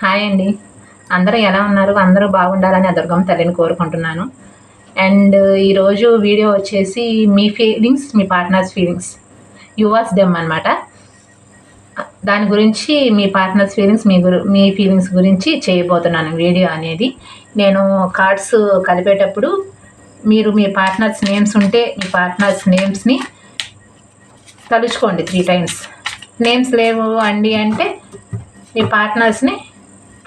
Hi అండి. అందరూ ఎలా ఉన్నారు? అందరూ బాగుండాలని ఆ దుర్గమ్మ తల్లిని కోరుకుంటున్నాను. అండ్ ఈరోజు వీడియో వచ్చేసి మీ ఫీలింగ్స్, మీ partners feelings, you ask them అనమాట. దాని గురించి మీ పార్ట్నర్స్ ఫీలింగ్స్, మీ ఫీలింగ్స్ గురించి చేయబోతున్నాను వీడియో అనేది. నేను కార్డ్స్ కలిపేటప్పుడు మీరు మీ పార్ట్నర్స్ నేమ్స్ ఉంటే మీ పార్ట్నర్స్ నేమ్స్ని తలుచుకోండి 3 టైమ్స్. నేమ్స్ లేవు అండి అంటే మీ పార్ట్నర్స్ని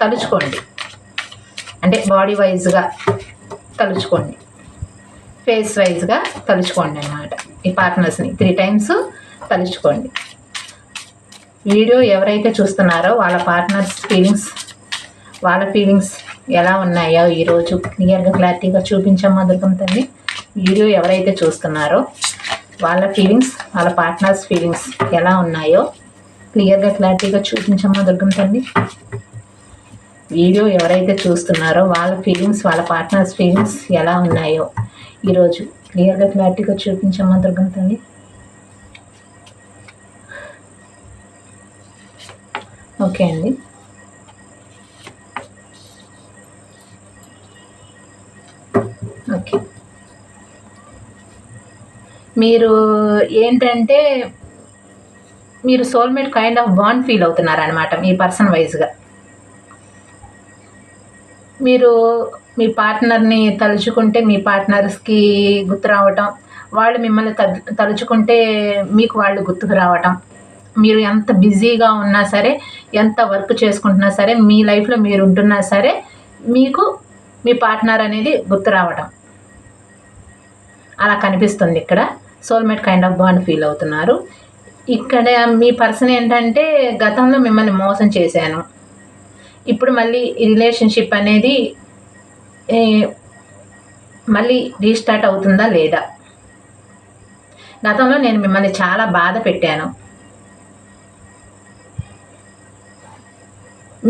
తలుచుకోండి. అంటే బాడీ వైజ్గా తలుచుకోండి, ఫేస్ వైజ్గా తలుచుకోండి అన్నమాట. ఈ పార్ట్నర్స్ని 3 టైమ్స్ తలుచుకోండి. వీడియో ఎవరైతే చూస్తున్నారో వాళ్ళ పార్ట్నర్స్ ఫీలింగ్స్, వాళ్ళ ఫీలింగ్స్ ఎలా ఉన్నాయో ఈరోజు క్లియర్గా క్లారిటీగా చూపించమ్మా దుర్గమ్మ తల్లి. వీడియో ఎవరైతే చూస్తున్నారో వాళ్ళ ఫీలింగ్స్, వాళ్ళ పార్ట్నర్స్ ఫీలింగ్స్ ఎలా ఉన్నాయో క్లియర్గా క్లారిటీగా చూపించమ్మా దుర్గమ్మ తల్లి. వీడియో ఎవరైతే చూస్తున్నారో వాళ్ళ ఫీలింగ్స్, వాళ్ళ పార్ట్నర్స్ ఫీలింగ్స్ ఎలా ఉన్నాయో ఈరోజు క్లియర్గా క్లారిటీగా చూపించమ్మా దుర్గమ్మ తల్లి. ఓకే అండి. ఓకే, మీరు ఏంటంటే మీరు soulmate kind of bond feel అవుతున్నారనమాట. మీ పర్సన్ వైజ్గా మీరు మీ పార్ట్నర్ని తలుచుకుంటే మీ పార్ట్నర్స్కి గుర్తు రావటం, వాళ్ళు మిమ్మల్ని తలుచుకుంటే మీకు వాళ్ళు గుర్తుకు రావటం. మీరు ఎంత బిజీగా ఉన్నా సరే, ఎంత వర్క్ చేసుకుంటున్నా సరే, మీ లైఫ్లో మీరు ఉంటున్నా సరే మీకు మీ పార్ట్నర్ అనేది గుర్తు రావటం అలా కనిపిస్తుంది. ఇక్కడ soulmate kind of bond feel అవుతున్నారు. ఇక్కడ మీ పర్సన్ ఏంటంటే గతంలో మిమ్మల్ని మోసం చేశాను, ఇప్పుడు మళ్ళీ రిలేషన్షిప్ అనేది మళ్ళీ రీస్టార్ట్ అవుతుందా లేదా, గతంలో నేను మిమ్మల్ని చాలా బాధ పెట్టాను,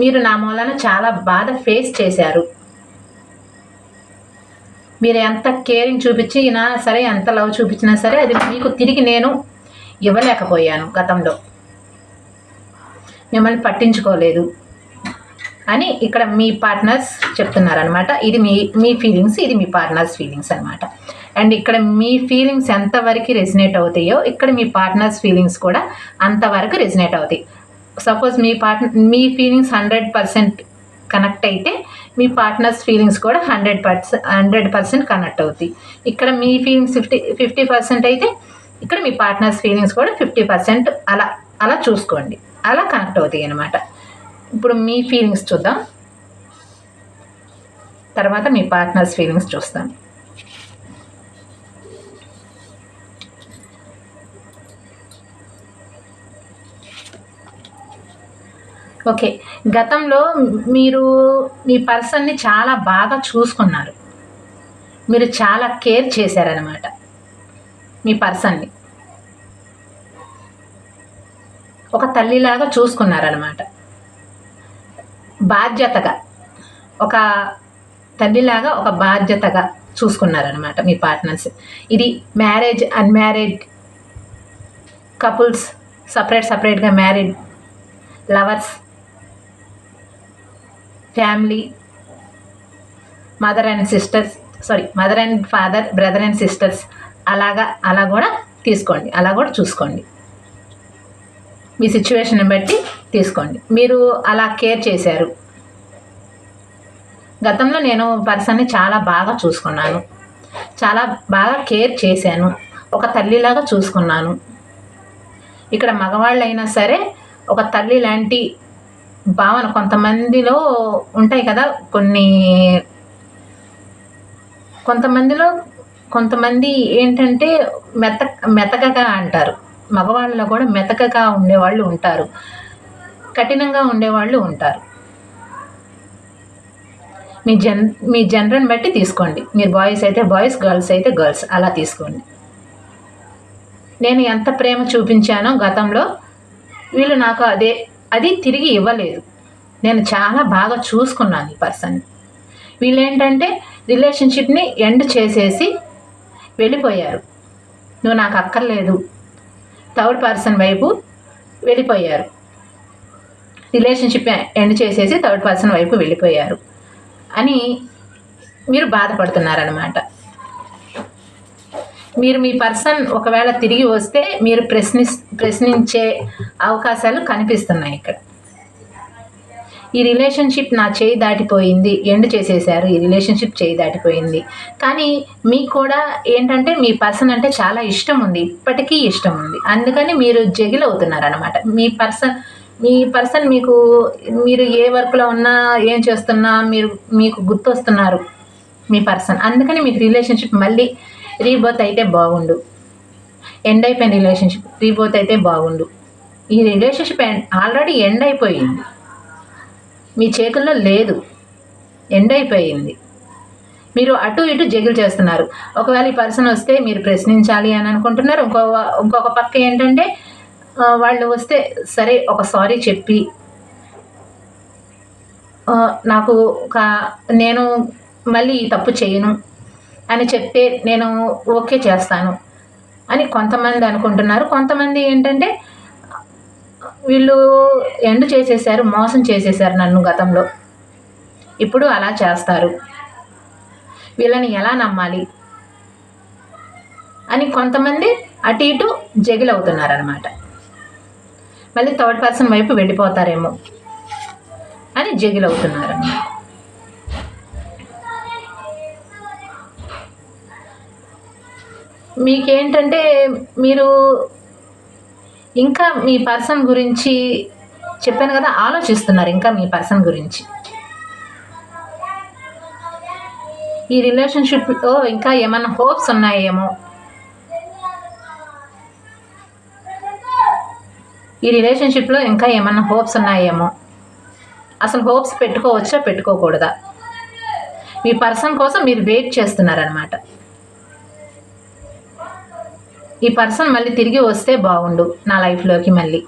మీరు నా మూలన చాలా బాధ ఫేస్ చేశారు, మీరు ఎంత కేరింగ్ చూపించినా సరే, ఎంత లవ్ చూపించినా సరే అది మీకు తిరిగి నేను ఇవ్వలేకపోయాను, గతంలో మిమ్మల్ని పట్టించుకోలేదు అని ఇక్కడ మీ పార్ట్నర్స్ చెప్తున్నారనమాట. ఇది మీ ఫీలింగ్స్, ఇది మీ పార్ట్నర్స్ ఫీలింగ్స్ అనమాట. అండ్ ఇక్కడ మీ ఫీలింగ్స్ ఎంతవరకు రెజినేట్ అవుతాయో ఇక్కడ మీ పార్ట్నర్స్ ఫీలింగ్స్ కూడా అంతవరకు రెజినేట్ అవుతాయి. సపోజ్ మీ ఫీలింగ్స్ 100% కనెక్ట్ అయితే మీ పార్ట్నర్స్ ఫీలింగ్స్ కూడా 100% కనెక్ట్ అవుతాయి. ఇక్కడ మీ ఫీలింగ్స్ 50% అయితే ఇక్కడ మీ పార్ట్నర్స్ ఫీలింగ్స్ కూడా 50% అలా చూసుకోండి, అలా కనెక్ట్ అవుతాయి అన్నమాట. ఇప్పుడు మీ ఫీలింగ్స్ చూద్దాం, తర్వాత మీ పార్ట్నర్స్ ఫీలింగ్స్ చూస్తాం. ఓకే, గతంలో మీరు మీ పర్సన్ని చాలా బాగా చూసుకున్నారు, మీరు చాలా కేర్ చేశారనమాట. మీ పర్సన్ని ఒక తల్లిలాగా చూసుకున్నారనమాట. బాధ్యతగా ఒక తల్లిలాగా, ఒక బాధ్యతగా చూసుకున్నారనమాట మీ పార్ట్నర్స్. ఇది మ్యారేజ్, అన్మ్యారీడ్ కపుల్స్, సపరేట్గా married, lovers, family, mother and father, brother and sisters, అలా కూడా తీసుకోండి, అలా కూడా చూసుకోండి. మీ సిచ్యువేషన్ బట్టి తీసుకోండి. మీరు అలా కేర్ చేశారు. గతంలో నేను పర్సన్ని చాలా బాగా చూసుకున్నాను, చాలా బాగా కేర్ చేశాను, ఒక తల్లిలాగా చూసుకున్నాను. ఇక్కడ మగవాళ్ళైనా సరే ఒక తల్లి లాంటి భావన కొంతమందిలో ఉంటాయి కదా. కొంతమంది ఏంటంటే మెతకగా అంటారు. మగవాళ్ళలో కూడా మెతకగా ఉండేవాళ్ళు ఉంటారు, కఠినంగా ఉండేవాళ్ళు ఉంటారు. మీ జనరల్ని బట్టి తీసుకోండి. మీరు బాయ్స్ అయితే బాయ్స్, గర్ల్స్ అయితే గర్ల్స్, అలా తీసుకోండి. నేను ఎంత ప్రేమ చూపించానో గతంలో వీళ్ళు నాకు అది తిరిగి ఇవ్వలేదు. నేను చాలా బాగా చూసుకున్నాను ఈ పర్సన్ని. వీళ్ళు ఏంటంటే రిలేషన్షిప్ని ఎండ్ చేసేసి వెళ్ళిపోయారు. నువ్వు నాకు అక్కర్లేదు, థర్డ్ పర్సన్ వైపు వెళ్ళిపోయారు. రిలేషన్షిప్ ఎండ్ చేసేసి థర్డ్ పర్సన్ వైపు వెళ్ళిపోయారు అని మీరు బాధపడుతున్నారనమాట. మీరు మీ పర్సన్ ఒకవేళ తిరిగి వస్తే మీరు ప్రశ్నించే అవకాశాలు కనిపిస్తున్నాయి ఇక్కడ. ఈ రిలేషన్షిప్ నా చేయి దాటిపోయింది, ఎండ్ చేసేసారు, ఈ రిలేషన్షిప్ చేయి దాటిపోయింది. కానీ మీకు కూడా ఏంటంటే మీ పర్సన్ అంటే చాలా ఇష్టం ఉంది, ఇప్పటికీ ఇష్టం ఉంది. అందుకని మీరు జగిల్ అవుతున్నారనమాట. మీ పర్సన్ మీరు ఏ వర్క్లో ఉన్నా ఏం చేస్తున్నా మీకు గుర్తొస్తున్నారు మీ పర్సన్. అందుకని మీకు రిలేషన్షిప్ మళ్ళీ రీబర్త్ అయితే బాగుండు. ఎండ్ అయిపోయిన రిలేషన్షిప్ రీబర్త్ అయితే బాగుండు. ఈ రిలేషన్షిప్ ఆల్రెడీ ఎండ్ అయిపోయింది, మీ చేతుల్లో లేదు, ఎండ్ అయిపోయింది. మీరు అటు ఇటు జగిల్ చేస్తున్నారు. ఒకవేళ ఈ పర్సన్ వస్తే మీరు ప్రశ్నించాలి అని అనుకుంటున్నారు. ఇంకొక పక్క ఏంటంటే వాళ్ళు వస్తే సరే ఒక సారీ చెప్పి నేను మళ్ళీ ఈ తప్పు చేయను అని చెప్తే నేను ఓకే చేస్తాను అని కొంతమంది అనుకుంటున్నారు. కొంతమంది ఏంటంటే వీళ్ళు ఎండ్ చేసేసారు, మోసం చేసేసారు నన్ను గతంలో, ఇప్పుడు అలా చేస్తారు, వీళ్ళని ఎలా నమ్మాలి అని కొంతమంది అటు ఇటు జగిల్ అవుతున్నారనమాట. మళ్ళీ థర్డ్ పర్సన్ వైపు వెళ్ళిపోతారేమో అని జగిల్ అవుతున్నారన్నమాట. మీకేంటంటే మీరు ఇంకా మీ పర్సన్ గురించి చెప్పాను కదా, ఆలోచిస్తున్నారు ఇంకా మీ పర్సన్ గురించి. ఈ రిలేషన్షిప్లో ఇంకా ఏమన్నా హోప్స్ ఉన్నాయేమో, ఈ రిలేషన్షిప్లో ఇంకా ఏమన్నా హోప్స్ ఉన్నాయేమో. అసలు హోప్స్ పెట్టుకోవచ్చా పెట్టుకోకూడదా, మీ పర్సన్ కోసం మీరు వెయిట్ చేస్తున్నారనమాట. ఈ పర్సన్ మళ్ళీ తిరిగి వస్తే బాగుండు నా లైఫ్లోకి మళ్ళీ,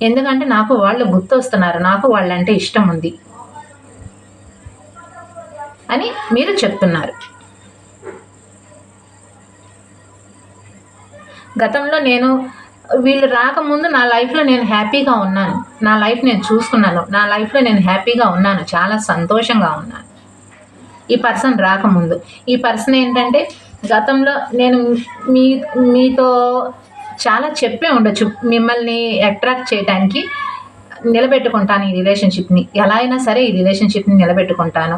ఎందుకంటే నాకు వాళ్ళు గుర్తొస్తున్నారు, నాకు వాళ్ళంటే ఇష్టం ఉంది అని మీరు చెప్తున్నారు. గతంలో వీళ్ళు రాకముందు నా లైఫ్లో నేను హ్యాపీగా ఉన్నాను, నా లైఫ్ నేను చూసుకున్నాను, నా లైఫ్లో నేను హ్యాపీగా ఉన్నాను, చాలా సంతోషంగా ఉన్నాను. ఈ పర్సన్ రాకముందు ఈ పర్సన్ ఏంటంటే గతంలో నేను మీతో చాలా చెప్పే ఉండొచ్చు, మిమ్మల్ని అట్రాక్ట్ చేయడానికి నిలబెట్టుకుంటాను ఈ రిలేషన్షిప్ని, ఎలా అయినా సరే ఈ రిలేషన్షిప్ని నిలబెట్టుకుంటాను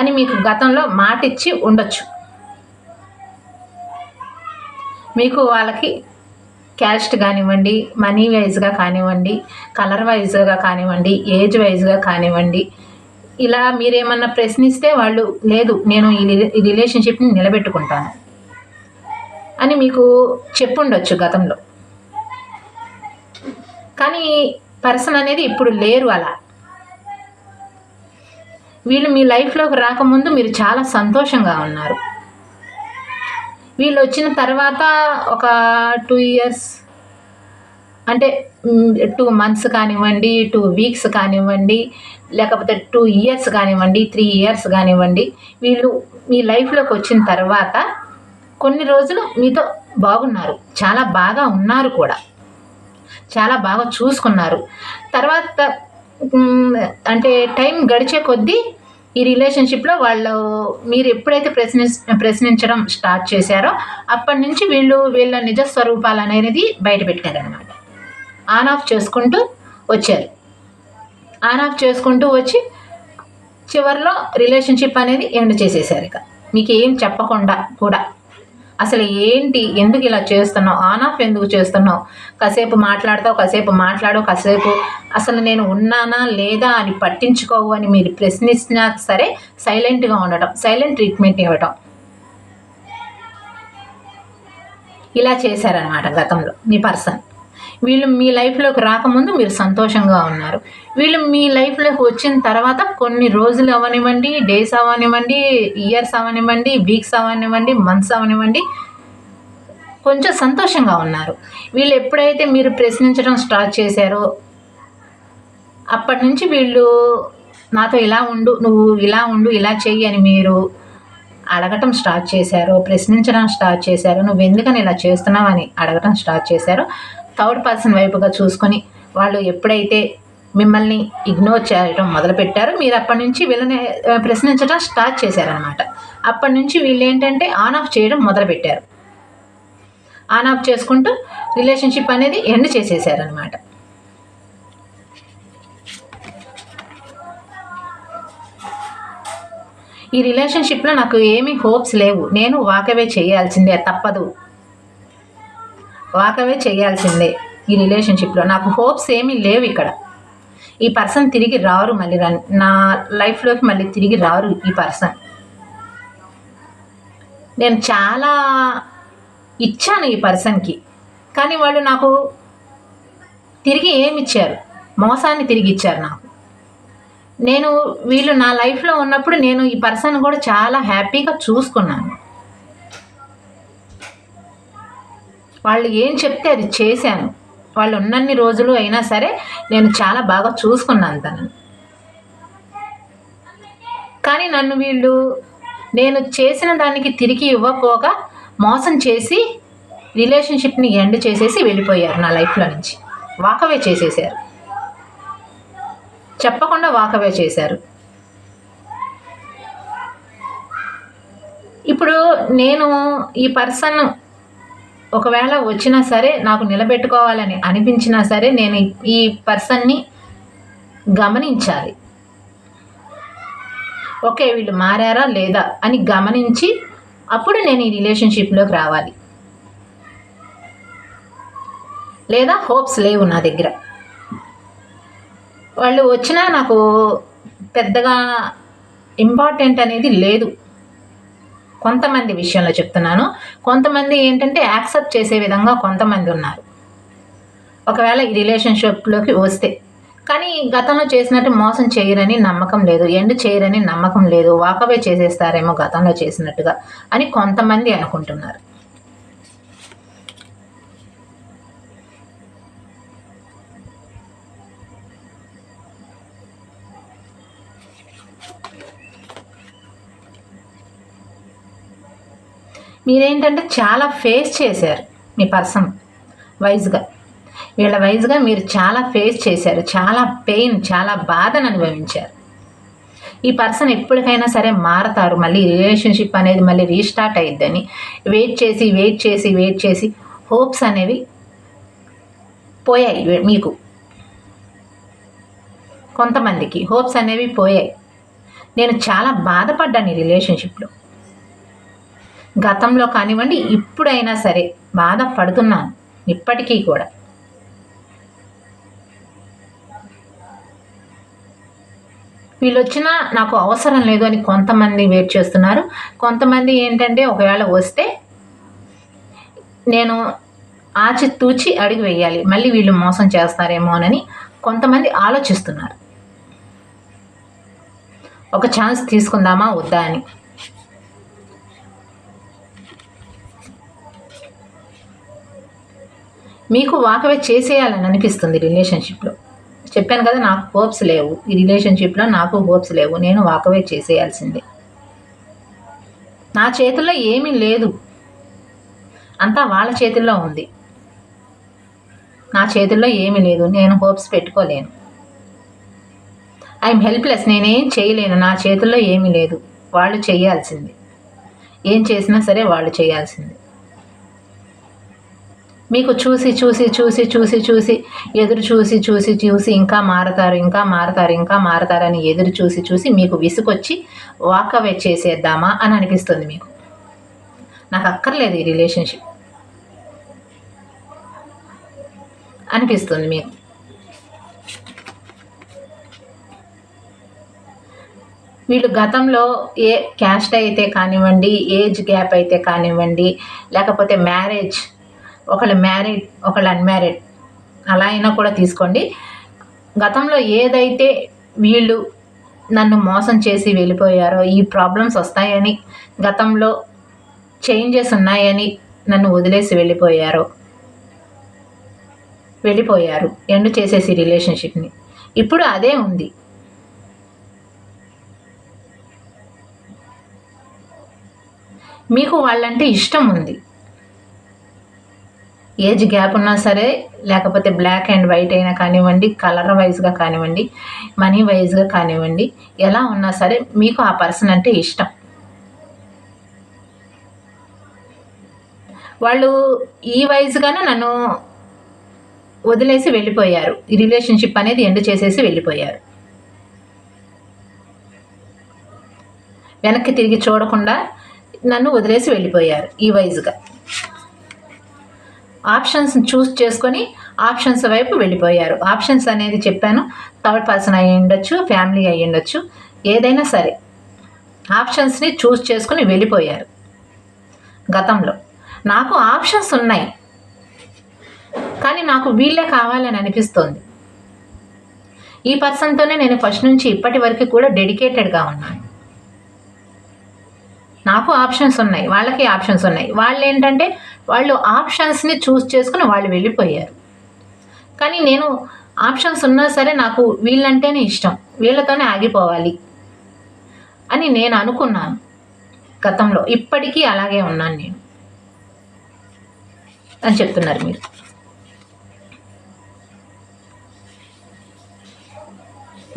అని మీకు గతంలో మాట ఇచ్చి ఉండొచ్చు. మీకు వాళ్ళకి క్యాస్ట్ కానివ్వండి, మనీ వైజ్గా కానివ్వండి, కలర్ వైజ్గా కానివ్వండి, ఏజ్ వైజ్గా కానివ్వండి, ఇలా మీరేమన్నా ప్రశ్నిస్తే వాళ్ళు లేదు నేను ఈ రిలేషన్షిప్ని నిలబెట్టుకుంటాను అని మీకు చెప్పుండొచ్చు గతంలో. కానీ పర్సన్ అనేది ఇప్పుడు లేరు అలా. వీళ్ళు మీ లైఫ్లోకి రాకముందు మీరు చాలా సంతోషంగా ఉన్నారు. వీళ్ళు వచ్చిన తర్వాత ఒక 2 years అంటే 2 months కానివ్వండి, 2 weeks కానివ్వండి, లేకపోతే 2 years కానివ్వండి, 3 years కానివ్వండి, వీళ్ళు మీ లైఫ్లోకి వచ్చిన తర్వాత కొన్ని రోజులు మీతో బాగున్నారు, చాలా బాగా ఉన్నారు కూడా, చాలా బాగా చూసుకున్నారు. తర్వాత అంటే టైం గడిచే కొద్దీ ఈ రిలేషన్షిప్లో మీరు ఎప్పుడైతే ప్రశ్నించడం స్టార్ట్ చేశారో అప్పటి నుంచి వీళ్ళ నిజ స్వరూపాలు అనేది బయట పెట్టారనమాట. ఆన్ ఆఫ్ చేసుకుంటూ వచ్చారు. ఆన్ ఆఫ్ చేసుకుంటూ వచ్చి చివరిలో రిలేషన్షిప్ అనేది ఎండ్ చేసేసారు. ఇక మీకు ఏం చెప్పకుండా కూడా అసలు ఏంటి, ఎందుకు ఇలా చేస్తున్నావు, ఆన్ ఆఫ్ ఎందుకు చేస్తున్నావు, కాసేపు మాట్లాడతావు, కాసేపు మాట్లాడు, కాసేపు అసలు నేను ఉన్నానా లేదా అని పట్టించుకోవు అని మీరు ప్రశ్నించినా సరే సైలెంట్గా ఉండటం, సైలెంట్ ట్రీట్మెంట్ ఇవ్వటం, ఇలా చేశారనమాట గతంలో మీ పర్సన్. వీళ్ళు మీ లైఫ్లోకి రాకముందు మీరు సంతోషంగా ఉన్నారు. వీళ్ళు మీ లైఫ్లోకి వచ్చిన తర్వాత కొన్ని రోజులు అవనివ్వండి, డేస్ అవనివ్వండి, ఇయర్స్ అవనివ్వండి, వీక్స్ అవనివ్వండి, మంత్స్ అవనివ్వండి, కొంచెం సంతోషంగా ఉన్నారు. వీళ్ళు ఎప్పుడైతే మీరు ప్రశ్నించడం స్టార్ట్ చేశారో అప్పటి నుంచి వీళ్ళు నాతో ఇలా ఉండు, నువ్వు ఇలా ఉండు, ఇలా చెయ్యి అని మీరు అడగటం స్టార్ట్ చేశారు, ప్రశ్నించడం స్టార్ట్ చేశారు, నువ్వు ఎందుకని ఇలా చేస్తున్నావు అని అడగటం స్టార్ట్ చేశారు. థర్డ్ పర్సన్ వైపుగా చూసుకొని వాళ్ళు ఎప్పుడైతే మిమ్మల్ని ఇగ్నోర్ చేయడం మొదలుపెట్టారో మీరు అప్పటి నుంచి వీళ్ళని ప్రశ్నించడం స్టార్ట్ చేశారనమాట. అప్పటి నుంచి వీళ్ళు ఏంటంటే ఆన్ ఆఫ్ చేయడం మొదలుపెట్టారు. ఆన్ ఆఫ్ చేసుకుంటూ రిలేషన్షిప్ అనేది ఎండ్ చేసేసారనమాట. ఈ రిలేషన్షిప్లో నాకు ఏమీ హోప్స్ లేవు, నేను వాకవే చేయాల్సిందే, తప్పదు, వాకవే చేయాల్సిందే. ఈ రిలేషన్షిప్లో నాకు హోప్స్ ఏమీ లేవు. ఇక్కడ ఈ పర్సన్ తిరిగి రారు, మళ్ళీ నా లైఫ్లోకి మళ్ళీ తిరిగి రారు ఈ పర్సన్. నేను చాలా ఇచ్చాను ఈ పర్సన్కి, కానీ వాళ్ళు నాకు తిరిగి ఏమి ఇచ్చారు? మోసాన్ని తిరిగి ఇచ్చారు నాకు. నేను వీళ్ళు నా లైఫ్లో ఉన్నప్పుడు నేను ఈ పర్సన్ కూడా చాలా హ్యాపీగా చూసుకున్నాను. వాళ్ళు ఏం చెప్తే అది చేశాను. వాళ్ళు ఉన్నన్ని రోజులు అయినా సరే నేను చాలా బాగా చూసుకున్నాను తనని. కానీ నన్ను వీళ్ళు నేను చేసిన దానికి తిరిగి ఇవ్వకపోగా మోసం చేసి రిలేషన్షిప్ని ఎండ్ చేసేసి వెళ్ళిపోయారు నా లైఫ్లో నుంచి. వాకవే చేసేసారు, చెప్పకుండా వాకవే చేశారు. ఇప్పుడు నేను ఈ పర్సన్ ఒకవేళ వచ్చినా సరే నాకు నిలబెట్టుకోవాలని అనిపించినా సరే నేను ఈ పర్సన్ని గమనించాలి. ఓకే, వీళ్ళు మారారా లేదా అని గమనించి అప్పుడు నేను ఈ రిలేషన్షిప్లోకి రావాలి. లేదా హోప్స్ లేవు నా దగ్గర. వాళ్ళు వచ్చినా నాకు పెద్దగా ఇంపార్టెంట్ అనేది లేదు. కొంతమంది విషయంలో చెప్తున్నాను. కొంతమంది ఏంటంటే యాక్సెప్ట్ చేసే విధంగా కొంతమంది ఉన్నారు ఒకవేళ ఈ రిలేషన్షిప్లోకి వస్తే. కానీ గతంలో చేసినట్టు మోసం చేయరని నమ్మకం లేదు, ఎండ్ చేయరని నమ్మకం లేదు, వాకవే చేసేస్తారేమో గతంలో చేసినట్టుగా అని కొంతమంది అనుకుంటున్నారు. మీరేంటంటే చాలా ఫేస్ చేశారు మీ పర్సన్ వైజ్గా, వీళ్ళ వైజ్గా మీరు చాలా ఫేస్ చేశారు, చాలా పెయిన్, చాలా బాధను అనుభవించారు. ఈ పర్సన్ ఎప్పటికైనా సరే మారతారు, మళ్ళీ రిలేషన్షిప్ అనేది మళ్ళీ రీస్టార్ట్ అయ్యిద్దని వెయిట్ చేసి వెయిట్ చేసి వెయిట్ చేసి హోప్స్ అనేవి పోయాయి. మీకు కొంతమందికి హోప్స్ అనేవి పోయాయి. నేను చాలా బాధపడ్డాను ఈ రిలేషన్షిప్లో, గతంలో కానివ్వండి ఇప్పుడైనా సరే బాధపడుతున్నాను ఇప్పటికీ కూడా. వీళ్ళు వచ్చినా నాకు అవసరం లేదు అని కొంతమంది వెయిట్ చేస్తున్నారు. కొంతమంది ఏంటంటే ఒకవేళ వస్తే నేను ఆచితూచి అడుగు వేయాలి, మళ్ళీ వీళ్ళు మోసం చేస్తారేమోనని కొంతమంది ఆలోచిస్తున్నారు. ఒక ఛాన్స్ తీసుకుందామా వద్దా అని. మీకు వాకవే చేసేయాలని అనిపిస్తుంది రిలేషన్షిప్లో. చెప్పాను కదా, నాకు హోప్స్ లేవు ఈ రిలేషన్షిప్లో, నాకు హోప్స్ లేవు, నేను వాకవే చేసేయాల్సిందే. నా చేతుల్లో ఏమీ లేదు, అంతా వాళ్ళ చేతుల్లో ఉంది. నా చేతుల్లో ఏమీ లేదు, నేను హోప్స్ పెట్టుకోలేను. ఐఎమ్ హెల్ప్లెస్, నేనేం చేయలేను, నా చేతుల్లో ఏమీ లేదు. వాళ్ళు చేయాల్సింది, ఏం చేసినా సరే వాళ్ళు చేయాల్సింది. మీకు చూసి చూసి చూసి చూసి చూసి ఎదురు చూసి చూసి చూసి ఇంకా మారతారు ఇంకా మారతారు ఇంకా మారతారని ఎదురు చూసి చూసి మీకు విసుకొచ్చి వాకవే చేసేద్దామా అని అనిపిస్తుంది మీకు. నాకు అక్కర్లేదు ఈ రిలేషన్షిప్ అనిపిస్తుంది మీకు. వీళ్ళు గతంలో ఏ క్యాస్ట్ అయితే కానివ్వండి, ఏజ్ గ్యాప్ అయితే కానివ్వండి, లేకపోతే మ్యారేజ్, ఒకళ్ళు మ్యారీడ్ ఒకళ్ళు అన్మ్యారీడ్ అలా అయినా కూడా తీసుకోండి. గతంలో ఏదైతే వీళ్ళు నన్ను మోసం చేసి వెళ్ళిపోయారో, ఈ ప్రాబ్లమ్స్ వస్తాయని, గతంలో చేంజెస్ ఉన్నాయని నన్ను వదిలేసి వెళ్ళిపోయారు ఎండ్ చేసేసి రిలేషన్షిప్ని. ఇప్పుడు అదే ఉంది. మీకు వాళ్ళంటే ఇష్టం ఉంది, ఏజ్ గ్యాప్ ఉన్నా సరే, లేకపోతే బ్లాక్ అండ్ వైట్ అయినా కానివ్వండి, కలర్ వైజ్గా కానివ్వండి, మనీ వైజ్గా కానివ్వండి, ఎలా ఉన్నా సరే మీకు ఆ పర్సన్ అంటే ఇష్టం. వాళ్ళు ఈ వైజ్గానే నన్ను వదిలేసి వెళ్ళిపోయారు. ఈ రిలేషన్షిప్ అనేది ఎండ్ చేసేసి వెళ్ళిపోయారు. వెనక్కి తిరిగి చూడకుండా నన్ను వదిలేసి వెళ్ళిపోయారు ఈ వైజ్గా. ఆప్షన్స్ చూస్ చేసుకొని ఆప్షన్స్ వైపు వెళ్ళిపోయారు. ఆప్షన్స్ అనేది చెప్పాను, థర్డ్ పర్సన్ అయ్యి ఉండొచ్చు, ఫ్యామిలీ అయ్యి ఉండొచ్చు, ఏదైనా సరే ఆప్షన్స్ని చూస్ చేసుకొని వెళ్ళిపోయారు. గతంలో నాకు ఆప్షన్స్ ఉన్నాయి, కానీ నాకు వీళ్ళే కావాలని అనిపిస్తోంది. ఈ పర్సన్తోనే నేను ఫస్ట్ నుంచి ఇప్పటి వరకు కూడా డెడికేటెడ్గా ఉన్నాను. నాకు ఆప్షన్స్ ఉన్నాయి, వాళ్ళకి ఆప్షన్స్ ఉన్నాయి. వాళ్ళు ఏంటంటే వాళ్ళు ఆప్షన్స్ని చూస్ చేసుకుని వాళ్ళు వెళ్ళిపోయారు. కానీ నేను ఆప్షన్స్ ఉన్నా సరే నాకు వీళ్ళంటేనే ఇష్టం, వీళ్ళతోనే ఆగిపోవాలి అని నేను అనుకున్నాను గతంలో. ఇప్పటికీ అలాగే ఉన్నాను నేను అని చెప్తున్నారు మీరు.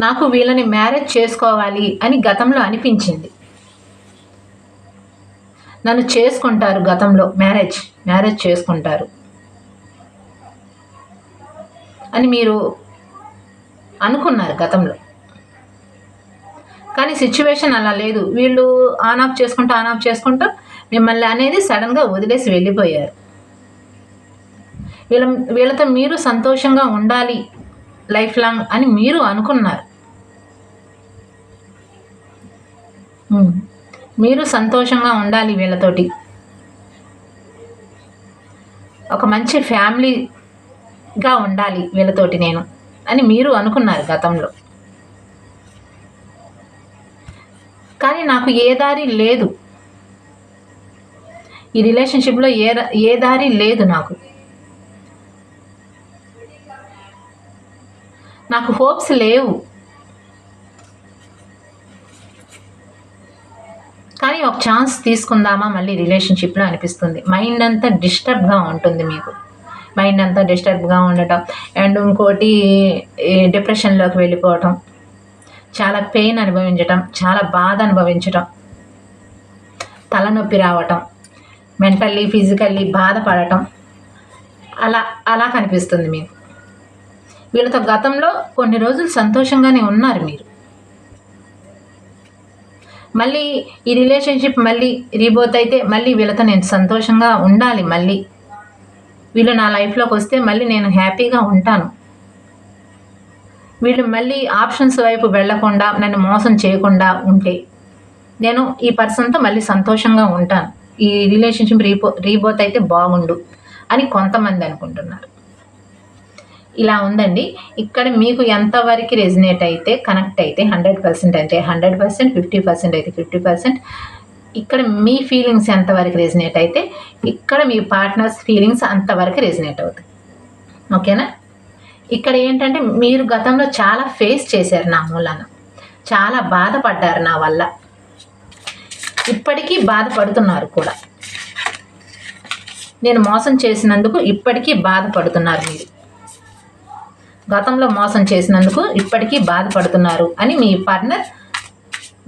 నాకు వీళ్ళని మ్యారేజ్ చేసుకోవాలి అని గతంలో అనిపించింది. నన్ను చేసుకుంటారు, గతంలో మ్యారేజ్ చేసుకుంటారు అని మీరు అనుకున్నారు గతంలో. కానీ సిచ్యువేషన్ అలా లేదు. వీళ్ళు ఆన్ ఆఫ్ చేసుకుంటూ మిమ్మల్ని అనేది సడన్గా వదిలేసి వెళ్ళిపోయారు. వీళ్ళతో మీరు సంతోషంగా ఉండాలి లైఫ్ లాంగ్ అని మీరు అనుకున్నారు. మీరు సంతోషంగా ఉండాలి వీళ్ళతోటి, ఒక మంచి ఫ్యామిలీగా ఉండాలి వీళ్ళతోటి నేను అని మీరు అనుకున్నారు గతంలో. కానీ నాకు ఏ దారి లేదు, ఈ రిలేషన్షిప్లో ఏ దారి లేదు. నాకు హోప్స్ లేవు. కానీ ఒక ఛాన్స్ తీసుకుందామా మళ్ళీ రిలేషన్షిప్లో అనిపిస్తుంది. మైండ్ అంతా డిస్టర్బ్గా ఉంటుంది, మీకు మైండ్ అంతా డిస్టర్బ్గా ఉండటం. అండ్ ఇంకోటి డిప్రెషన్లోకి వెళ్ళిపోవటం, చాలా పెయిన్ అనుభవించటం, చాలా బాధ అనుభవించటం, తలనొప్పి రావటం, మెంటల్లీ ఫిజికల్లీ బాధపడటం, అలా కనిపిస్తుంది మీకు. వీళ్ళతో గతంలో కొన్ని రోజులు సంతోషంగానే ఉన్నారు మీరు. మళ్ళీ ఈ రిలేషన్షిప్ మళ్ళీ రీబోత్ అయితే మళ్ళీ వీళ్ళతో నేను సంతోషంగా ఉండాలి. మళ్ళీ వీళ్ళు నా లైఫ్లోకి వస్తే మళ్ళీ నేను హ్యాపీగా ఉంటాను. వీళ్ళు మళ్ళీ ఆప్షన్స్ వైపు వెళ్లకుండా నన్ను మోసం చేయకుండా ఉంటే నేను ఈ పర్సన్తో మళ్ళీ సంతోషంగా ఉంటాను. ఈ రిలేషన్షిప్ రీబోత్ అయితే బాగుండు అని కొంతమంది అనుకుంటున్నారు. ఇలా ఉందండి. ఇక్కడ మీకు ఎంతవరకు రెజినేట్ అయితే, కనెక్ట్ అయితే 100% అంటే 100%, 50% అయితే 50%, ఇక్కడ మీ ఫీలింగ్స్ ఎంతవరకు రెజినేట్ అయితే ఇక్కడ మీ పార్ట్నర్స్ ఫీలింగ్స్ అంతవరకు రెజినేట్ అవుతాయి. ఓకేనా? ఇక్కడ ఏంటంటే మీరు గతంలో చాలా ఫేస్ చేశారు నా మూలాన, చాలా బాధపడ్డారు నా వల్ల, ఇప్పటికీ బాధపడుతున్నారు కూడా. నేను మోసం చేసినందుకు ఇప్పటికీ బాధపడుతున్నారు మీరు. గతంలో మోసం చేసినందుకు ఇప్పటికీ బాధపడుతున్నారు అని మీ పార్ట్నర్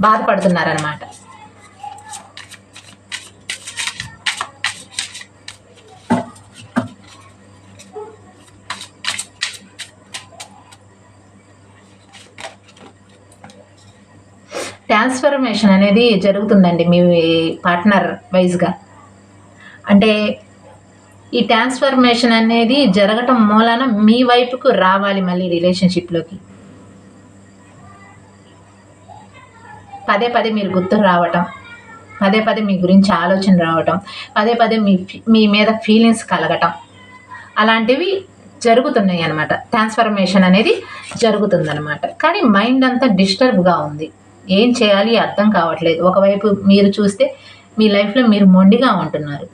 బాధపడుతున్నారన్నమాట. ట్రాన్స్ఫర్మేషన్ అనేది జరుగుతుందండి మీ పార్ట్నర్ వైజ్గా. అంటే ఈ ట్రాన్స్ఫర్మేషన్ అనేది జరగటం మూలాన మీ వైపుకు రావాలి మళ్ళీ రిలేషన్షిప్లోకి. పదే పదే మీరు గుర్తు రావటం, పదే పదే మీ గురించి ఆలోచన రావటం, పదే పదే మీ మీద ఫీలింగ్స్ కలగటం, అలాంటివి జరుగుతున్నాయి అన్నమాట. ట్రాన్స్ఫర్మేషన్ అనేది జరుగుతుందన్నమాట. కానీ మైండ్ అంతా డిస్టర్బ్గా ఉంది, ఏం చేయాలి అర్థం కావట్లేదు. ఒకవైపు మీరు చూస్తే మీ లైఫ్లో మీరు మొండిగా ఉంటున్నారు.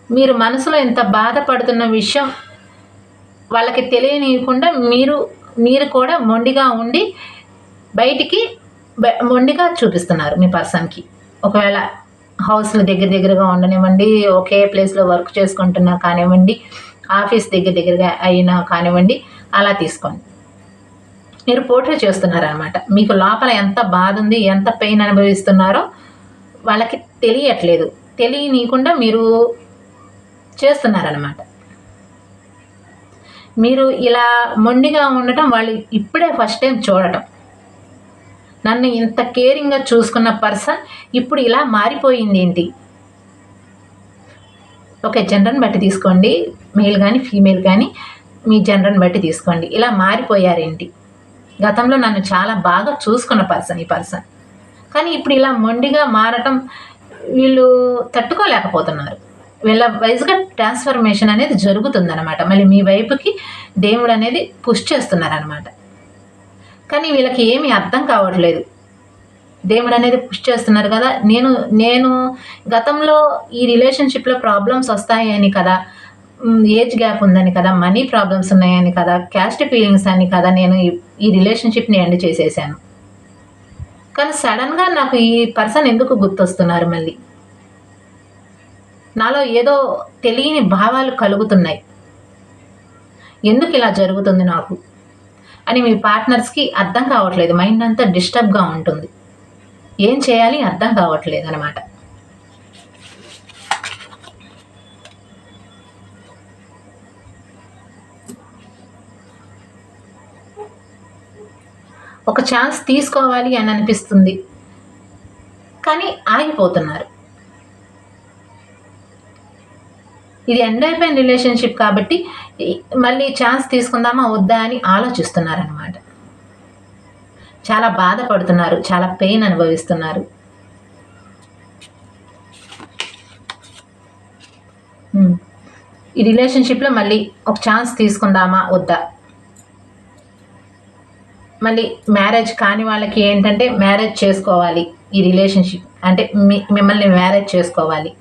మీరు మనసులో ఎంత బాధపడుతున్న విషయం వాళ్ళకి తెలియనియకుండా మీరు కూడా మొండిగా ఉండి బయటికి మొండిగా చూపిస్తున్నారు మీ పర్సన్కి. ఒకవేళ హౌస్లో దగ్గరగా ఉండనివ్వండి, ఒకే ప్లేస్లో వర్క్ చేసుకుంటున్నా కానివ్వండి, ఆఫీస్ దగ్గరగా అయినా కానివ్వండి, అలా తీసుకోండి. మీరు పోర్ట్రే చేస్తున్నారనమాట. మీకు లోపల ఎంత బాధ ఉంది, ఎంత పెయిన్ అనుభవిస్తున్నారో వాళ్ళకి తెలియట్లేదు. తెలియనీయకుండా మీరు చేస్తున్నారనమాట. మీరు ఇలా మొండిగా ఉండటం వాళ్ళు ఇప్పుడే ఫస్ట్ టైం చూడటం. నన్ను ఇంత కేరింగ్గా చూసుకున్న పర్సన్ ఇప్పుడు ఇలా మారిపోయింది ఏంటి? ఓకే, జెండర్ని బట్టి తీసుకోండి, మేల్ కానీ ఫీమేల్ కానీ మీ జెండర్ని బట్టి తీసుకోండి. ఇలా మారిపోయారేంటి? గతంలో నన్ను చాలా బాగా చూసుకున్న పర్సన్ ఈ పర్సన్, కానీ ఇప్పుడు ఇలా మొండిగా మారటం వీళ్ళు తట్టుకోలేకపోతున్నారు. వీళ్ళ వైజ్గా ట్రాన్స్ఫర్మేషన్ అనేది జరుగుతుందన్నమాట. మళ్ళీ మీ వైపుకి దేవుడు అనేది పుష్ చేస్తున్నారనమాట. కానీ వీళ్ళకి ఏమీ అర్థం కావట్లేదు. దేవుడు అనేది పుష్ చేస్తున్నారు కదా, నేను గతంలో ఈ రిలేషన్షిప్లో ప్రాబ్లమ్స్ వస్తాయని కదా, ఏజ్ గ్యాప్ ఉందని కదా, మనీ ప్రాబ్లమ్స్ ఉన్నాయని కదా, క్యాస్ట్ ఫీలింగ్స్ అని కదా నేను ఈ రిలేషన్షిప్ని ఎండ్ చేసేసాను. కానీ సడన్గా నాకు ఈ పర్సన్ ఎందుకు గుర్తొస్తున్నారు? మళ్ళీ నాలో ఏదో తెలియని భావాలు కలుగుతున్నాయి. ఎందుకు ఇలా జరుగుతుంది నాకు అని మీ పార్ట్నర్స్కి అర్థం కావట్లేదు. మైండ్ అంతా డిస్టర్బ్గా ఉంటుంది. ఏం చేయాలి అర్థం కావట్లేదు అనమాట. ఒక ఛాన్స్ తీసుకోవాలి అని అనిపిస్తుంది, కానీ ఆగిపోతున్నారు. ఇది ఎండ్ అయిపోయిన రిలేషన్షిప్ కాబట్టి మళ్ళీ ఛాన్స్ తీసుకుందామా వద్దా అని ఆలోచిస్తున్నారనమాట. చాలా బాధపడుతున్నారు, చాలా పెయిన్ అనుభవిస్తున్నారు. ఈ రిలేషన్షిప్లో మళ్ళీ ఒక ఛాన్స్ తీసుకుందామా వద్దా? మళ్ళీ మ్యారేజ్ కాని వాళ్ళకి ఏంటంటే మ్యారేజ్ చేసుకోవాలి, ఈ రిలేషన్షిప్ అంటే మిమ్మల్ని మ్యారేజ్ చేసుకోవాలి,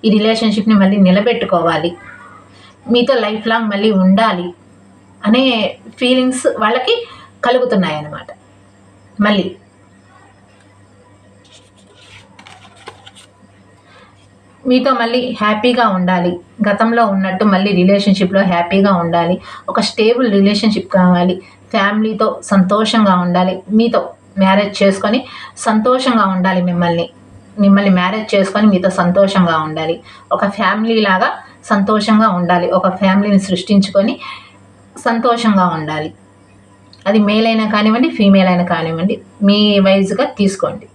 ఈ రిలేషన్షిప్ని మళ్ళీ నిలబెట్టుకోవాలి, మీతో లైఫ్ లాంగ్ మళ్ళీ ఉండాలి అనే ఫీలింగ్స్ వాళ్ళకి కలుగుతున్నాయి అన్నమాట. మళ్ళీ మీతో మళ్ళీ హ్యాపీగా ఉండాలి, గతంలో ఉన్నట్టు మళ్ళీ రిలేషన్షిప్లో హ్యాపీగా ఉండాలి, ఒక స్టేబుల్ రిలేషన్షిప్ కావాలి, ఫ్యామిలీతో సంతోషంగా ఉండాలి, మీతో మ్యారేజ్ చేసుకొని సంతోషంగా ఉండాలి, మిమ్మల్ని మ్యారేజ్ చేసుకొని మీతో సంతోషంగా ఉండాలి, ఒక ఫ్యామిలీ లాగా సంతోషంగా ఉండాలి, ఒక ఫ్యామిలీని సృష్టించుకొని సంతోషంగా ఉండాలి. అది మేల్ అయినా కానివ్వండి, ఫీమేల్ అయినా కానివ్వండి, మీ వైజ్గా తీసుకోండి.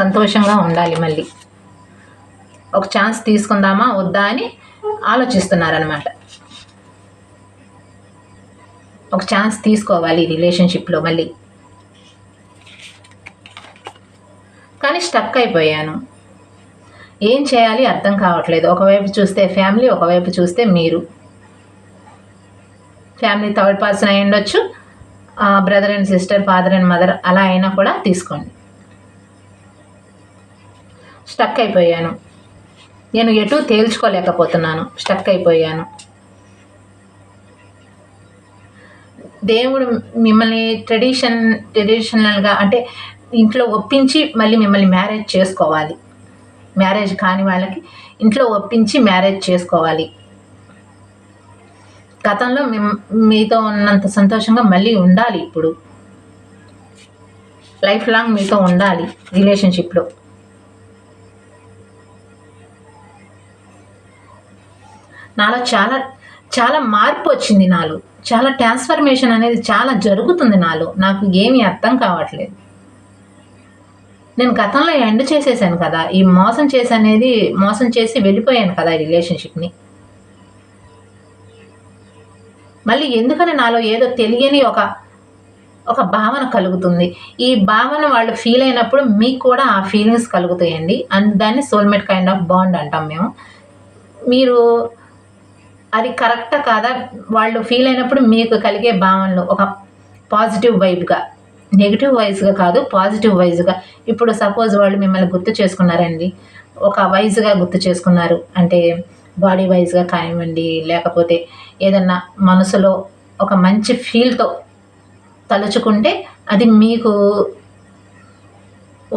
సంతోషంగా ఉండాలి, మళ్ళీ ఒక ఛాన్స్ తీసుకుందామా వద్దా అని ఆలోచిస్తున్నారనమాట. ఒక ఛాన్స్ తీసుకోవాలి రిలేషన్షిప్లో మళ్ళీ, కానీ స్టక్ అయిపోయాను. ఏం చేయాలి అర్థం కావట్లేదు. ఒకవైపు చూస్తే ఫ్యామిలీ, ఒకవైపు చూస్తే మీరు. ఫ్యామిలీ థర్డ్ పర్సన్ అయి ఉండొచ్చు, brother and sister, father and mother, అలా అయినా కూడా తీసుకోండి. స్టక్ అయిపోయాను, నేను ఎటు తేల్చుకోలేకపోతున్నాను, స్టక్ అయిపోయాను. దేవుడు మిమ్మల్ని ట్రెడిషనల్గా అంటే ఇంట్లో ఒప్పించి మళ్ళీ మిమ్మల్ని మ్యారేజ్ చేసుకోవాలి. మ్యారేజ్ కాని వాళ్ళకి ఇంట్లో ఒప్పించి మ్యారేజ్ చేసుకోవాలి. గతంలో మీతో ఉన్నంత సంతోషంగా మళ్ళీ ఉండాలి, ఇప్పుడు లైఫ్ లాంగ్ మీతో ఉండాలి రిలేషన్షిప్లో. నాలో చాలా చాలా మార్పు వచ్చింది, నాలో చాలా ట్రాన్స్ఫర్మేషన్ అనేది చాలా జరుగుతుంది నాలో. నాకు ఏమీ అర్థం కావట్లేదు. నేను గతంలో ఎండ్ చేసేసాను కదా, ఈ మోసం చేసి వెళ్ళిపోయాను కదా ఈ రిలేషన్షిప్ని. మళ్ళీ ఎందుకని నాలో ఏదో తెలియని ఒక భావన కలుగుతుంది. ఈ భావన వాళ్ళు ఫీల్ అయినప్పుడు మీకు కూడా ఆ ఫీలింగ్స్ కలుగుతాయండి. దాన్ని సోల్మేట్ కైండ్ ఆఫ్ బాండ్ అంటాం మేము. మీరు అది కరెక్టా కాదా వాళ్ళు ఫీల్ అయినప్పుడు మీకు కలిగే భావనలు ఒక పాజిటివ్ వైబ్గా, నెగిటివ్ వైజ్గా కాదు, పాజిటివ్ వైజ్గా. ఇప్పుడు సపోజ్ వాళ్ళు మిమ్మల్ని గుర్తు చేసుకున్నారండి, ఒక వైజ్గా గుర్తు చేసుకున్నారు అంటే బాడీ వైజ్గా కానివ్వండి, లేకపోతే ఏదన్నా మనసులో ఒక మంచి ఫీల్తో తలుచుకుంటే అది మీకు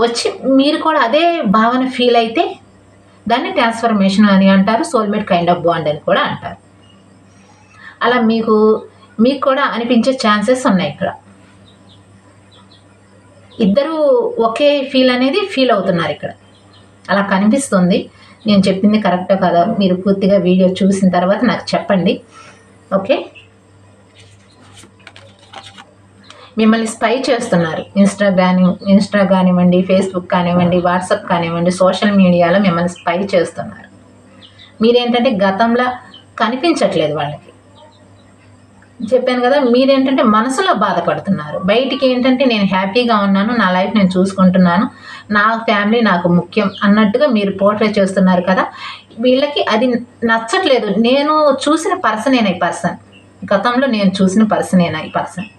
వచ్చి మీరు కూడా అదే భావన ఫీల్ అయితే దాన్ని ట్రాన్స్ఫర్మేషన్ అని అంటారు, సోల్మేట్ కైండ్ ఆఫ్ బాండ్ అని కూడా అంటారు. అలా మీకు కూడా అనిపించే ఛాన్సెస్ ఉన్నాయి. ఇక్కడ ఇద్దరు ఒకే ఫీల్ అవుతున్నారు ఇక్కడ, అలా కనిపిస్తుంది. నేను చెప్పింది కరెక్టో కాదో మీరు పూర్తిగా వీడియో చూసిన తర్వాత నాకు చెప్పండి. ఓకే, మిమ్మల్ని స్పై చేస్తున్నారు. ఇన్స్టా కానివ్వండి, ఫేస్బుక్ కానివ్వండి, వాట్సాప్ కానివ్వండి, సోషల్ మీడియాలో మిమ్మల్ని స్పై చేస్తున్నారు. మీరేంటంటే గతంలో కనిపించట్లేదు వాళ్ళకి. చెప్పాను కదా, మీరేంటంటే మనసులో బాధపడుతున్నారు. బయటికి ఏంటంటే నేను హ్యాపీగా ఉన్నాను, నా లైఫ్ నేను చూసుకుంటున్నాను, నా ఫ్యామిలీ నాకు ముఖ్యం అన్నట్టుగా మీరు పోర్ట్రే చేస్తున్నారు కదా. వీళ్ళకి అది నచ్చట్లేదు. నేను చూసిన పర్సనేనా ఈ పర్సన్, గతంలో నేను చూసిన పర్సనేనా ఈ పర్సన్,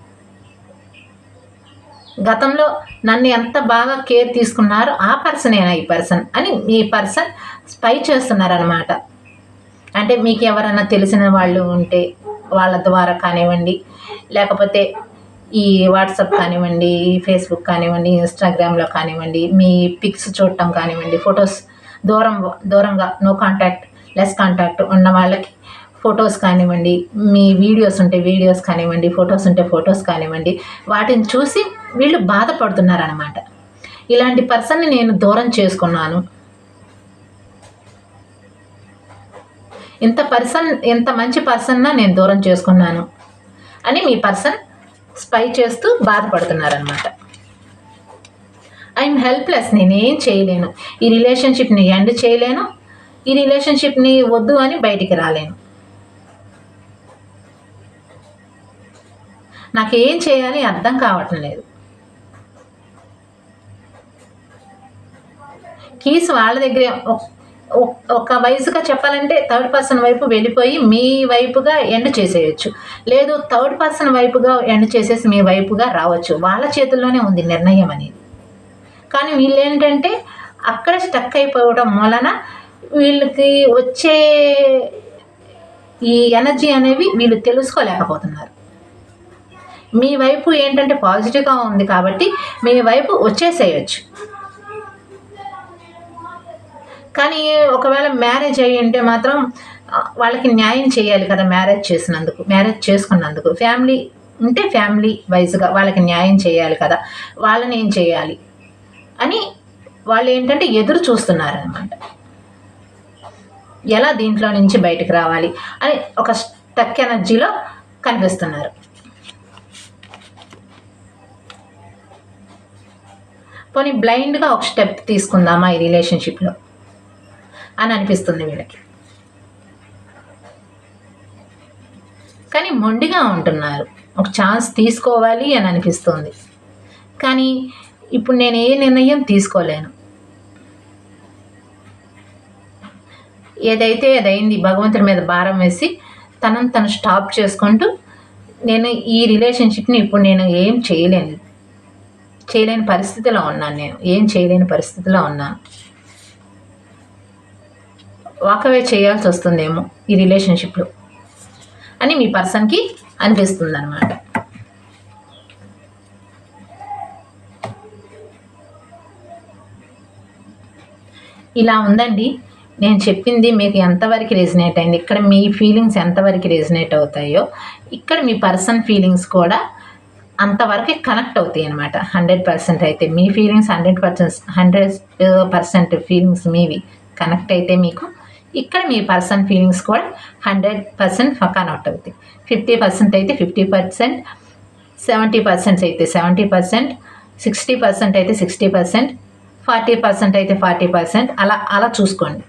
గతంలో నన్ను ఎంత బాగా కేర్ తీసుకున్నారో ఆ పర్సనేనా ఈ పర్సన్ అని మీ పర్సన్ స్పై చేస్తున్నారనమాట. అంటే మీకు ఎవరైనా తెలిసిన వాళ్ళు ఉంటే వాళ్ళ ద్వారా కానివ్వండి, లేకపోతే ఈ వాట్సాప్ కానివ్వండి, ఫేస్బుక్ కానివ్వండి, ఇన్స్టాగ్రామ్లో కానివ్వండి, మీ పిక్స్ చూడటం కానివ్వండి, ఫొటోస్ దూరంగా నో కాంటాక్ట్, లెస్ కాంటాక్ట్ ఉన్న వాళ్ళకి ఫొటోస్ కానివ్వండి, మీ వీడియోస్ ఉంటే వీడియోస్ కానివ్వండి, ఫొటోస్ ఉంటే ఫొటోస్ కానివ్వండి, వాటిని చూసి వీళ్ళు బాధపడుతున్నారనమాట. ఇలాంటి పర్సన్ని నేను దూరం చేసుకున్నాను, ఇంత మంచి పర్సన్నా నేను దూరం చేసుకున్నాను అని మీ పర్సన్ స్పై చేస్తూ బాధపడుతున్నారనమాట. ఐఎమ్ హెల్ప్లెస్, నేనేం చేయలేను, ఈ రిలేషన్షిప్ని ఎండ్ చేయలేను, ఈ రిలేషన్షిప్ని వద్దు అని బయటికి రాలేను, నాకేం చేయాలి అర్థం కావటం లేదు. కీస్ వాళ్ళ దగ్గరే. ఒక వయసుగా చెప్పాలంటే థర్డ్ పర్సన్ వైపు వెళ్ళిపోయి మీ వైపుగా ఎండ్ చేసేయచ్చు, లేదు థర్డ్ పర్సన్ వైపుగా ఎండ్ చేసేసి మీ వైపుగా రావచ్చు. వాళ్ళ చేతుల్లోనే ఉంది నిర్ణయం అనేది. కానీ వీళ్ళు ఏంటంటే అక్కడ స్టక్ అయిపోవడం వలన వీళ్ళకి వచ్చే ఈ ఎనర్జీ అనేవి వీళ్ళు తెలుసుకోలేకపోతున్నారు. మీ వైపు ఏంటంటే పాజిటివ్గా ఉంది కాబట్టి మీ వైపు వచ్చేసేయచ్చు. కానీ ఒకవేళ మ్యారేజ్ అయ్యి ఉంటే మాత్రం వాళ్ళకి న్యాయం చేయాలి కదా, మ్యారేజ్ చేసుకున్నందుకు. ఫ్యామిలీ ఉంటే ఫ్యామిలీ వైజ్గా వాళ్ళకి న్యాయం చేయాలి కదా, వాళ్ళని ఏం చేయాలి అని వాళ్ళు ఏంటంటే ఎదురు చూస్తున్నారనమాట. ఎలా దీంట్లో నుంచి బయటకు రావాలి అని ఒక స్టక్ ఎనర్జీలో కనిపిస్తున్నారు. పోనీ బ్లైండ్గా ఒక స్టెప్ తీసుకుందామా ఈ రిలేషన్షిప్లో అని అనిపిస్తుంది వీళ్ళకి. కానీ మొండిగా ఉంటున్నారు, ఒక ఛాన్స్ తీసుకోవాలి అని అనిపిస్తుంది. కానీ ఇప్పుడు నేను ఏ నిర్ణయం తీసుకోలేను, ఏదైతే అదైంది, భగవంతుడి మీద భారం వేసి తను స్టాప్ చేసుకుంటూ నేను ఈ రిలేషన్షిప్ని ఇప్పుడు నేను ఏం చేయలేని పరిస్థితిలో ఉన్నాను, నేను ఏం చేయలేని పరిస్థితిలో ఉన్నాను, వాకవే చేయాల్సి వస్తుందేమో ఈ రిలేషన్షిప్లో అని మీ పర్సన్కి అనిపిస్తుంది అనమాట. ఇలా ఉందండి. నేను చెప్పింది మీకు ఎంతవరకు రెజినేట్ అయింది, ఇక్కడ మీ ఫీలింగ్స్ ఎంతవరకు రెజినేట్ అవుతాయో ఇక్కడ మీ పర్సన్ ఫీలింగ్స్ కూడా అంతవరకే కనెక్ట్ అవుతాయి అనమాట. 100% అయితే మీ ఫీలింగ్స్ 100% ఫీలింగ్స్ మీవి కనెక్ట్ అయితే మీకు ఇక్కడ మీ పర్సన్ ఫీలింగ్స్ కూడా 100% కనెక్ట్ అవుతాయి. 50% అయితే 50%, 70% అయితే 70%, 60% అయితే 60%, 40% అయితే 40%, అలా చూసుకోండి.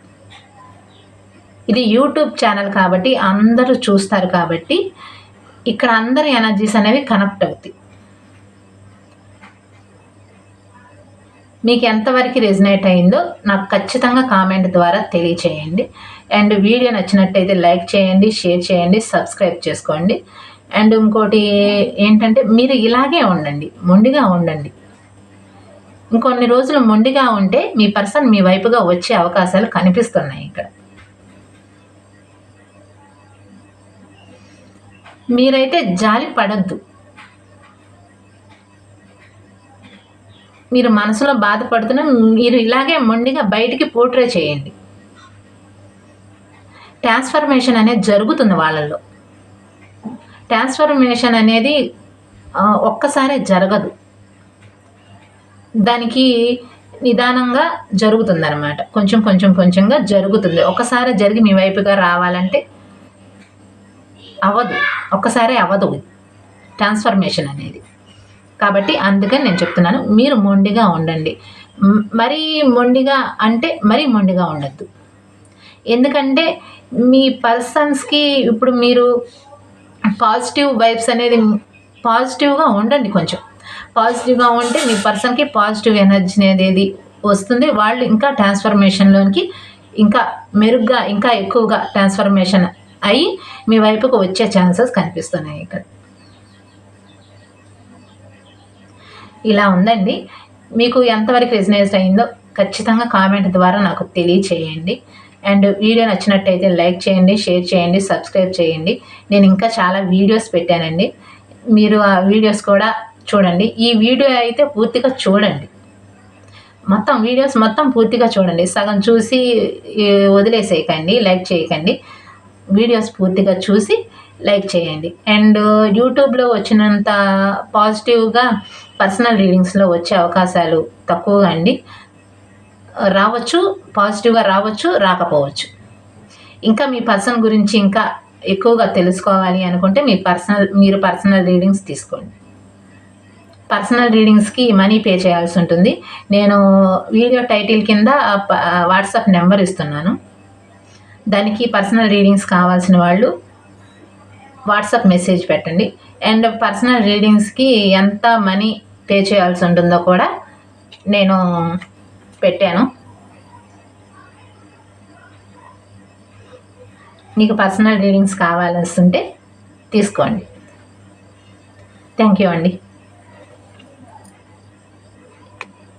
ఇది యూట్యూబ్ ఛానల్ కాబట్టి అందరూ చూస్తారు కాబట్టి ఇక్కడ అందరి ఎనర్జీస్ అనేవి కనెక్ట్ అవుతాయి. మీకు ఎంతవరకు రెజినేట్ అయిందో నాకు ఖచ్చితంగా కామెంట్ ద్వారా తెలియచేయండి. అండ్ వీడియో నచ్చినట్టయితే లైక్ చేయండి, షేర్ చేయండి, సబ్స్క్రైబ్ చేసుకోండి. అండ్ ఇంకోటి ఏంటంటే మీరు ఇలాగే ఉండండి, మొండిగా ఉండండి. ఇంకొన్ని రోజులు మొండిగా ఉంటే మీ పర్సన్ మీ వైపుగా వచ్చే అవకాశాలు కనిపిస్తున్నాయి. ఇక్కడ మీరైతే జాలి పడద్దు. మీరు మనసులో బాధపడుతున్నా మీరు ఇలాగే మొండిగా బయటికి పోర్ట్రే చేయండి. ట్రాన్స్ఫర్మేషన్ అనేది జరుగుతుంది వాళ్ళల్లో. ట్రాన్స్ఫర్మేషన్ అనేది ఒక్కసారే జరగదు. దానికి నిదానంగా జరుగుతుందనమాట. కొంచెంగా జరుగుతుంది. ఒక్కసారి జరిగి మీ వైపుగా రావాలంటే అవ్వదు. ఒక్కసారే అవ్వదు ట్రాన్స్ఫర్మేషన్ అనేది. కాబట్టి అందుకని నేను చెప్తున్నాను, మీరు మొండిగా ఉండండి. మరీ మొండిగా అంటే మరీ మొండిగా ఉండద్దు. ఎందుకంటే మీ పర్సన్స్కి ఇప్పుడు మీరు పాజిటివ్ వైబ్స్ అనేది పాజిటివ్గా ఉండండి. కొంచెం పాజిటివ్గా ఉంటే మీ పర్సన్కి పాజిటివ్ ఎనర్జీ అనేది వస్తుంది. వాళ్ళు ఇంకా ట్రాన్స్ఫర్మేషన్లోనికి ఇంకా మెరుగ్గా ఇంకా ఎక్కువగా ట్రాన్స్ఫర్మేషన్ అయ్యి మీ వైపుకు వచ్చే ఛాన్సెస్ కనిపిస్తున్నాయి. ఇక్కడ ఇలా ఉందండి. మీకు ఎంతవరకు రెజనేట్ అయిందో ఖచ్చితంగా కామెంట్ ద్వారా నాకు తెలియచేయండి. అండ్ వీడియో నచ్చినట్టయితే లైక్ చేయండి, షేర్ చేయండి, సబ్స్క్రైబ్ చేయండి. నేను ఇంకా చాలా వీడియోస్ పెట్టానండి, మీరు ఆ వీడియోస్ కూడా చూడండి. ఈ వీడియో అయితే పూర్తిగా చూడండి, మొత్తం వీడియోస్ మొత్తం పూర్తిగా చూడండి. సగం చూసి వదిలేసేయకండి, లైక్ చేయకండి. వీడియోస్ పూర్తిగా చూసి లైక్ చేయండి. అండ్ యూట్యూబ్లో వచ్చినంత పాజిటివ్గా పర్సనల్ రీడింగ్స్లో వచ్చే అవకాశాలు తక్కువగా అండి. రావచ్చు, పాజిటివ్గా రావచ్చు, రాకపోవచ్చు. ఇంకా మీ పర్సన్ గురించి ఇంకా ఎక్కువగా తెలుసుకోవాలి అనుకుంటే మీరు పర్సనల్ రీడింగ్స్ తీసుకోండి. పర్సనల్ రీడింగ్స్కి మనీ పే చేయాల్సి ఉంటుంది. నేను వీడియో టైటిల్ కింద వాట్సాప్ నెంబర్ ఇస్తున్నాను. దానికి పర్సనల్ రీడింగ్స్ కావాల్సిన వాళ్ళు వాట్సాప్ మెసేజ్ పెట్టండి. అండ్ పర్సనల్ రీడింగ్స్కి ఎంత మనీ పే చేయాల్సి ఉంటుందో కూడా నేను పెట్టాను. మీకు పర్సనల్ రీడింగ్స్ కావాల్సి ఉంటే తీసుకోండి. థ్యాంక్ యూ అండి.